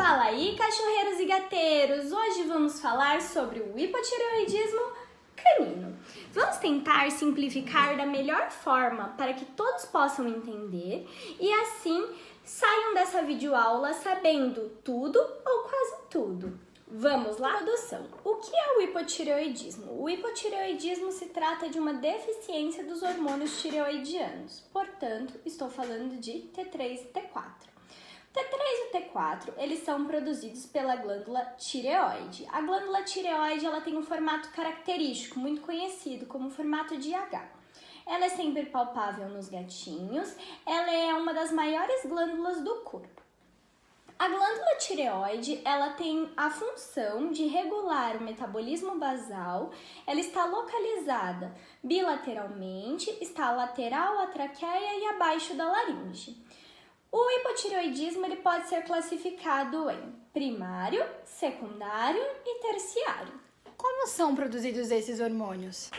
Fala aí, cachorreiros e gateiros! Hoje vamos falar sobre o hipotireoidismo canino. Vamos tentar simplificar da melhor forma para que todos possam entender e assim saiam dessa videoaula sabendo tudo ou quase tudo. Vamos lá? Introdução. O que é o hipotireoidismo? O hipotireoidismo se trata de uma deficiência dos hormônios tireoidianos. Portanto, estou falando de T3 e T4. T3 e T4, eles são produzidos pela glândula tireoide. A glândula tireoide, ela tem um formato característico, muito conhecido como formato de H. Ela é sempre palpável nos gatinhos, ela é uma das maiores glândulas do corpo. A glândula tireoide, ela tem a função de regular o metabolismo basal, ela está localizada bilateralmente, está lateral à traqueia e abaixo da laringe. O hipotireoidismo ele pode ser classificado em primário, secundário e terciário. Como são produzidos esses hormônios?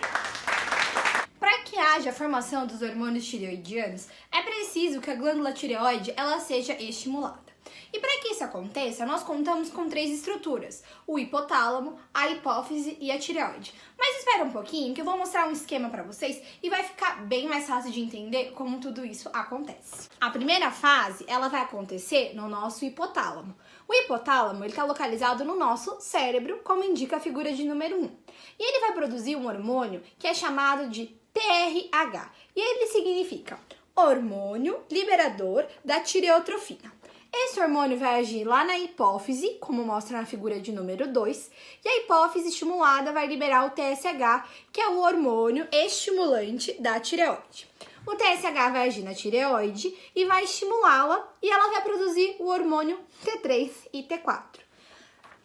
Para que haja a formação dos hormônios tireoidianos, é preciso que a glândula tireoide ela seja estimulada. E para que isso aconteça, nós contamos com 3 estruturas, o hipotálamo, a hipófise e a tireoide. Mas espera um pouquinho que eu vou mostrar um esquema para vocês e vai ficar bem mais fácil de entender como tudo isso acontece. A primeira fase, ela vai acontecer no nosso hipotálamo. O hipotálamo, ele está localizado no nosso cérebro, como indica a figura de número 1. E ele vai produzir um hormônio que é chamado de TRH. E ele significa hormônio liberador da tireotrofina. Esse hormônio vai agir lá na hipófise, como mostra na figura de número 2, e a hipófise estimulada vai liberar o TSH, que é o hormônio estimulante da tireoide. O TSH vai agir na tireoide e vai estimulá-la e ela vai produzir o hormônio T3 e T4.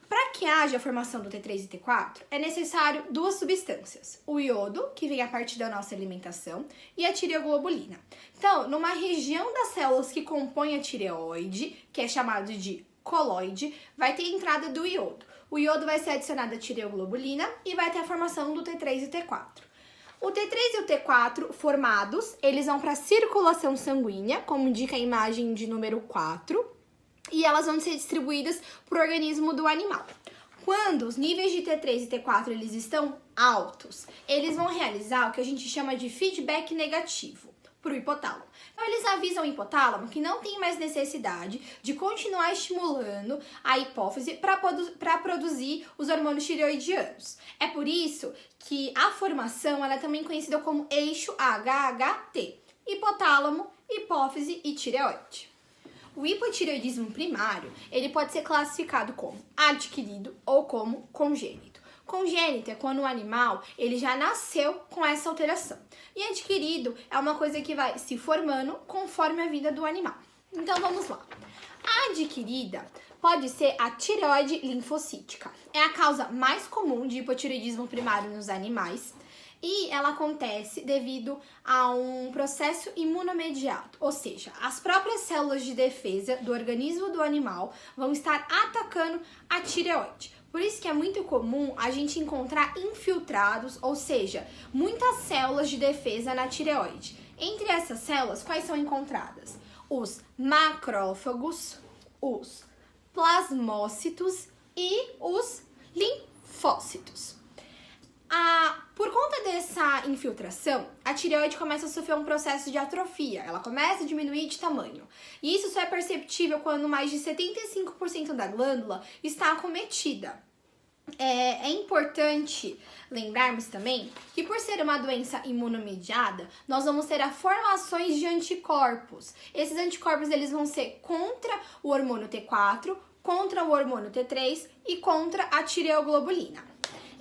Para que haja a formação do T3 e T4, é necessário 2 substâncias, o iodo, que vem a partir da nossa alimentação, e a tireoglobulina. Então, numa região das células que compõem a tireoide, que é chamado de coloide, vai ter entrada do iodo. O iodo vai ser adicionado à tireoglobulina e vai ter a formação do T3 e T4. O T3 e o T4 formados, eles vão para a circulação sanguínea, como indica a imagem de número 4, e elas vão ser distribuídas para o organismo do animal. Quando os níveis de T3 e T4 eles estão altos, eles vão realizar o que a gente chama de feedback negativo para o hipotálamo. Então, eles avisam o hipotálamo que não tem mais necessidade de continuar estimulando a hipófise para produzir os hormônios tireoidianos. É por isso que a formação ela é também conhecida como eixo HHT, hipotálamo, hipófise e tireoide. O hipotireoidismo primário, ele pode ser classificado como adquirido ou como congênito. Congênito é quando o animal ele já nasceu com essa alteração. E adquirido é uma coisa que vai se formando conforme a vida do animal. Então vamos lá. A adquirida pode ser a tireoide linfocítica. É a causa mais comum de hipotireoidismo primário nos animais. E ela acontece devido a um processo imunomediado, ou seja, as próprias células de defesa do organismo do animal vão estar atacando a tireoide. Por isso que é muito comum a gente encontrar infiltrados, ou seja, muitas células de defesa na tireoide. Entre essas células, quais são encontradas? Os macrófagos, os plasmócitos e os linfócitos. Por conta dessa infiltração, a tireoide começa a sofrer um processo de atrofia, ela começa a diminuir de tamanho. E isso só é perceptível quando mais de 75% da glândula está acometida. É importante lembrarmos também que por ser uma doença imunomediada, nós vamos ter as formações de anticorpos. Esses anticorpos eles vão ser contra o hormônio T4, contra o hormônio T3 e contra a tireoglobulina.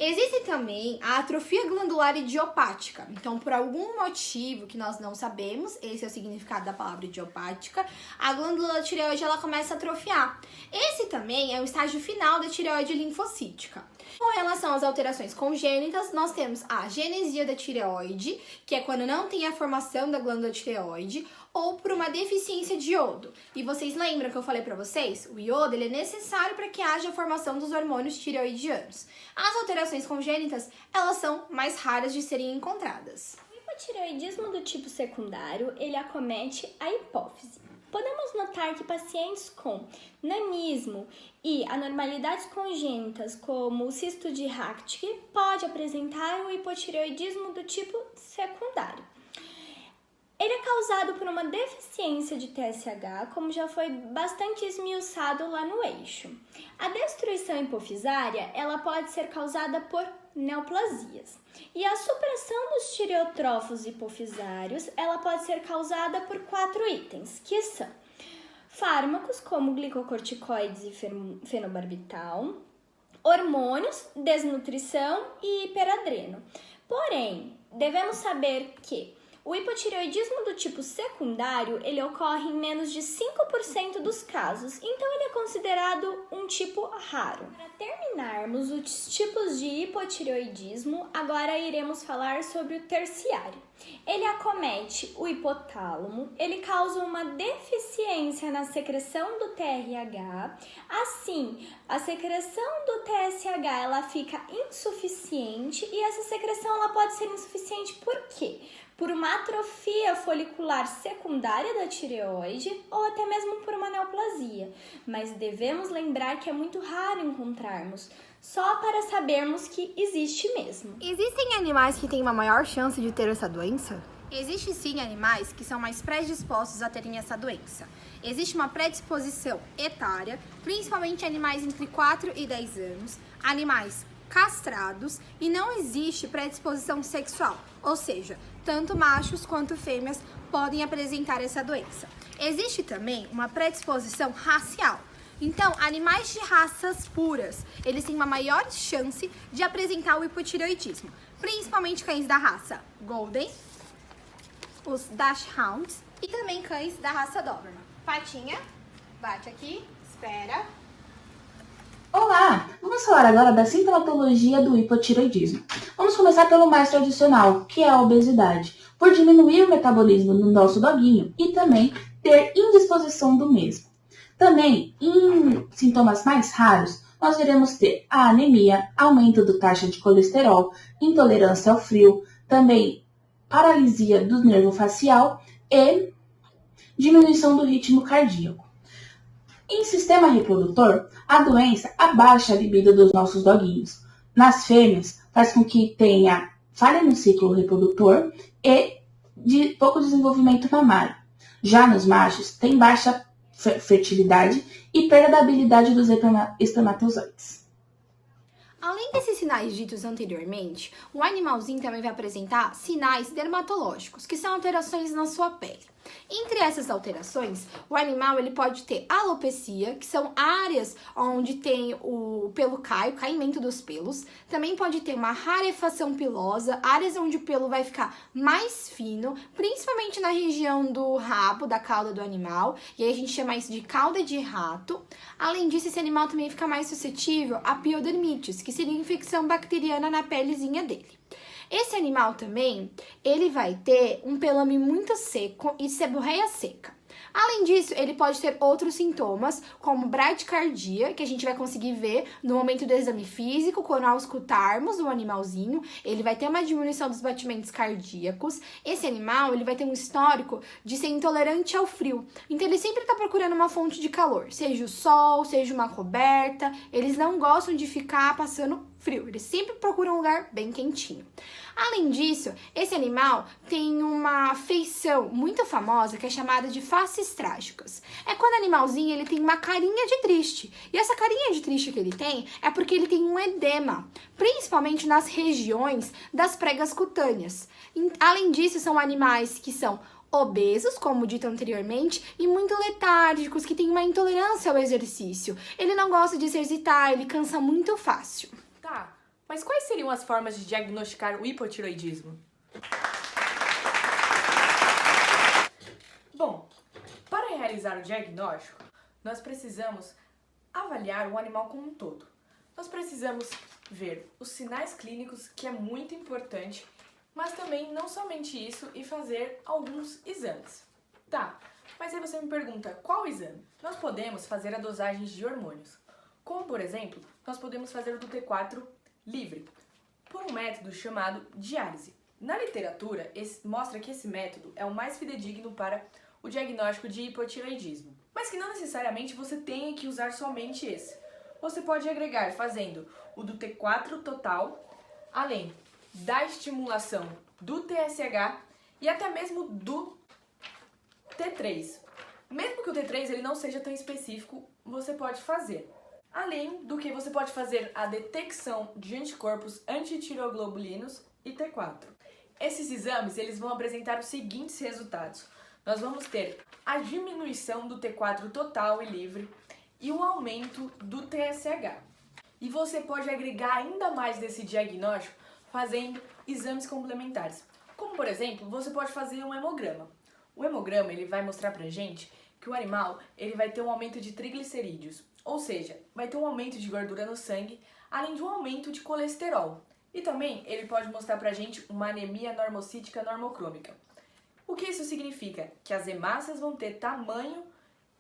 Existe também a atrofia glandular idiopática. Então, por algum motivo que nós não sabemos, esse é o significado da palavra idiopática, a glândula tireoide ela começa a atrofiar. Esse também é o estágio final da tireoide linfocítica. Com relação às alterações congênitas, nós temos a agenesia da tireoide, que é quando não tem a formação da glândula tireoide, ou por uma deficiência de iodo. E vocês lembram que eu falei para vocês? O iodo ele é necessário para que haja a formação dos hormônios tireoidianos. As alterações congênitas, elas são mais raras de serem encontradas. O hipotireoidismo do tipo secundário, ele acomete a hipófise. podemos notar que pacientes com nanismo e anormalidades congênitas, como o cisto de Ractic, pode apresentar o hipotireoidismo do tipo secundário. Ele é causado por uma deficiência de TSH, como já foi bastante esmiuçado lá no eixo. A destruição hipofisária, ela pode ser causada por neoplasias. E a supressão dos tireotrófos hipofisários, ela pode ser causada por 4 itens, que são fármacos como glicocorticoides e fenobarbital, hormônios, desnutrição e hiperadreno. Porém, devemos saber que o hipotireoidismo do tipo secundário, ele ocorre em menos de 5% dos casos, então ele é considerado um tipo raro. Para terminarmos os tipos de hipotireoidismo, agora iremos falar sobre o terciário. Ele acomete o hipotálamo, ele causa uma deficiência na secreção do TRH, assim, a secreção do TSH ela fica insuficiente e essa secreção ela pode ser insuficiente por quê? Por uma atrofia folicular secundária da tireoide ou até mesmo por uma neoplasia. Mas devemos lembrar que é muito raro encontrarmos, só para sabermos que existe mesmo. Existem animais que têm uma maior chance de ter essa doença? Existem sim animais que são mais predispostos a terem essa doença. Existe uma predisposição etária, principalmente animais entre 4 e 10 anos, animais castrados e não existe predisposição sexual, ou seja, tanto machos quanto fêmeas podem apresentar essa doença. Existe também uma predisposição racial. Então, animais de raças puras, eles têm uma maior chance de apresentar o hipotireoidismo, principalmente cães da raça Golden, os Dachshunds e também cães da raça Doberman. Patinha, bate aqui, espera. Olá! Vamos falar agora da sintomatologia do hipotireoidismo. Vamos começar pelo mais tradicional, que é a obesidade, por diminuir o metabolismo do nosso doguinho e também ter indisposição do mesmo. Também, em sintomas mais raros, nós iremos ter a anemia, aumento da taxa de colesterol, intolerância ao frio, também paralisia do nervo facial e diminuição do ritmo cardíaco. Em sistema reprodutor, a doença abaixa a libido dos nossos doguinhos. Nas fêmeas, faz com que tenha falha no ciclo reprodutor e pouco desenvolvimento mamário. Já nos machos, tem baixa fertilidade e perda da habilidade dos espermatozoides. Além desses sinais ditos anteriormente, o animalzinho também vai apresentar sinais dermatológicos, que são alterações na sua pele. Entre essas alterações, o animal ele pode ter alopecia, que são áreas onde tem o pelo cai, o caimento dos pelos. Também pode ter uma rarefação pilosa, áreas onde o pelo vai ficar mais fino, principalmente na região do rabo, da cauda do animal. E aí a gente chama isso de cauda de rato. Além disso, esse animal também fica mais suscetível a piodermites, que seria infecção bacteriana na pelezinha dele. Esse animal também, ele vai ter um pelame muito seco e seborreia seca. Além disso, ele pode ter outros sintomas, como bradicardia, que a gente vai conseguir ver no momento do exame físico, quando auscultarmos o animalzinho, ele vai ter uma diminuição dos batimentos cardíacos. Esse animal, ele vai ter um histórico de ser intolerante ao frio, então ele sempre está procurando uma fonte de calor, seja o sol, seja uma coberta, eles não gostam de ficar passando frio, eles sempre procuram um lugar bem quentinho. Além disso, esse animal tem uma feição muito famosa que é chamada de faces trágicas. É quando o animalzinho ele tem uma carinha de triste. E essa carinha de triste que ele tem é porque ele tem um edema, principalmente nas regiões das pregas cutâneas. Além disso, são animais que são obesos, como dito anteriormente, e muito letárgicos, que têm uma intolerância ao exercício. Ele não gosta de exercitar, ele cansa muito fácil. Tá, mas quais seriam as formas de diagnosticar o hipotireoidismo? Bom, para realizar o diagnóstico, nós precisamos avaliar o animal como um todo. Nós precisamos ver os sinais clínicos, que é muito importante, mas também não somente isso, e fazer alguns exames. Tá, mas aí você me pergunta, qual exame? Nós podemos fazer a dosagem de hormônios. Como, por exemplo, nós podemos fazer o do T4 livre, por um método chamado diálise. Na literatura, mostra que esse método é o mais fidedigno para o diagnóstico de hipotireoidismo. Mas que não necessariamente você tenha que usar somente esse. Você pode agregar fazendo o do T4 total, além da estimulação do TSH e até mesmo do T3. Mesmo que o T3 ele não seja tão específico, você pode fazer. Além do que você pode fazer a detecção de anticorpos antitireoglobulinos e T4. Esses exames eles vão apresentar os seguintes resultados. Nós vamos ter a diminuição do T4 total e livre e o aumento do TSH. E você pode agregar ainda mais desse diagnóstico fazendo exames complementares. Como, por exemplo, você pode fazer um hemograma. O hemograma ele vai mostrar pra gente que o animal ele vai ter um aumento de triglicerídeos, ou seja, vai ter um aumento de gordura no sangue, além de um aumento de colesterol. E também ele pode mostrar pra gente uma anemia normocítica normocrômica. O que isso significa? Que as hemácias vão ter tamanho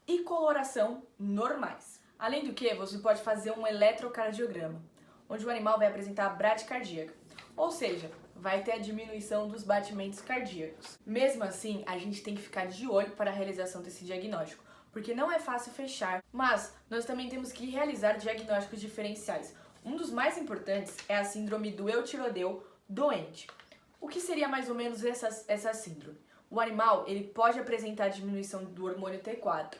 e coloração normais. Além do que, você pode fazer um eletrocardiograma, onde o animal vai apresentar bradicardia, ou seja, vai ter a diminuição dos batimentos cardíacos. Mesmo assim, a gente tem que ficar de olho para a realização desse diagnóstico, porque não é fácil fechar, mas nós também temos que realizar diagnósticos diferenciais. Um dos mais importantes é a síndrome do eutirodeu doente. O que seria mais ou menos essa síndrome? O animal ele pode apresentar diminuição do hormônio T4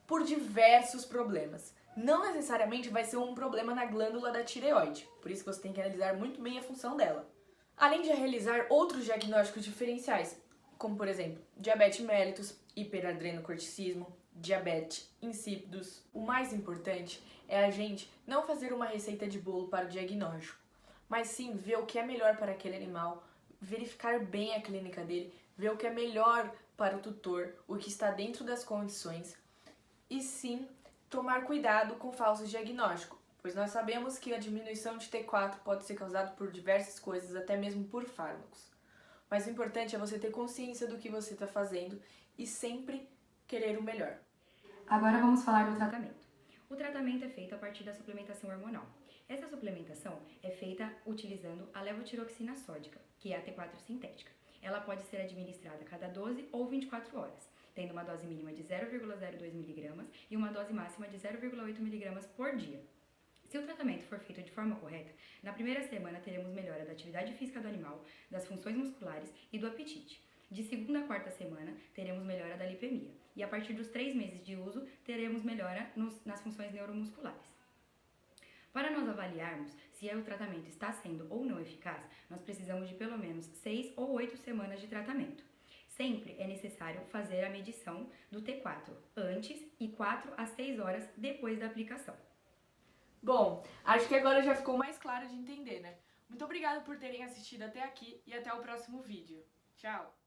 por diversos problemas. Não necessariamente vai ser um problema na glândula da tireoide, por isso que você tem que analisar muito bem a função dela. Além de realizar outros diagnósticos diferenciais, como por exemplo, diabetes mellitus, hiperadrenocorticismo, diabetes insípidos. O mais importante é a gente não fazer uma receita de bolo para o diagnóstico, mas sim ver o que é melhor para aquele animal, verificar bem a clínica dele, ver o que é melhor para o tutor, o que está dentro das condições e sim tomar cuidado com falsos diagnósticos, pois nós sabemos que a diminuição de T4 pode ser causada por diversas coisas, até mesmo por fármacos. Mas o importante é você ter consciência do que você está fazendo e sempre querer o melhor. Agora vamos falar do tratamento. O tratamento é feito a partir da suplementação hormonal. Essa suplementação é feita utilizando a levotiroxina sódica, que é a T4 sintética. Ela pode ser administrada a cada 12 ou 24 horas, tendo uma dose mínima de 0,02 mg e uma dose máxima de 0,8 mg por dia. Se o tratamento for feito de forma correta, na primeira semana teremos melhora da atividade física do animal, das funções musculares e do apetite. De segunda a quarta semana, teremos melhora da lipemia. E a partir dos 3 meses de uso, teremos melhora nas funções neuromusculares. Para nós avaliarmos se o tratamento está sendo ou não eficaz, nós precisamos de pelo menos 6 ou 8 semanas de tratamento. Sempre é necessário fazer a medição do T4 antes e 4 a 6 horas depois da aplicação. Bom, acho que agora já ficou mais claro de entender, né? Muito obrigada por terem assistido até aqui e até o próximo vídeo. Tchau!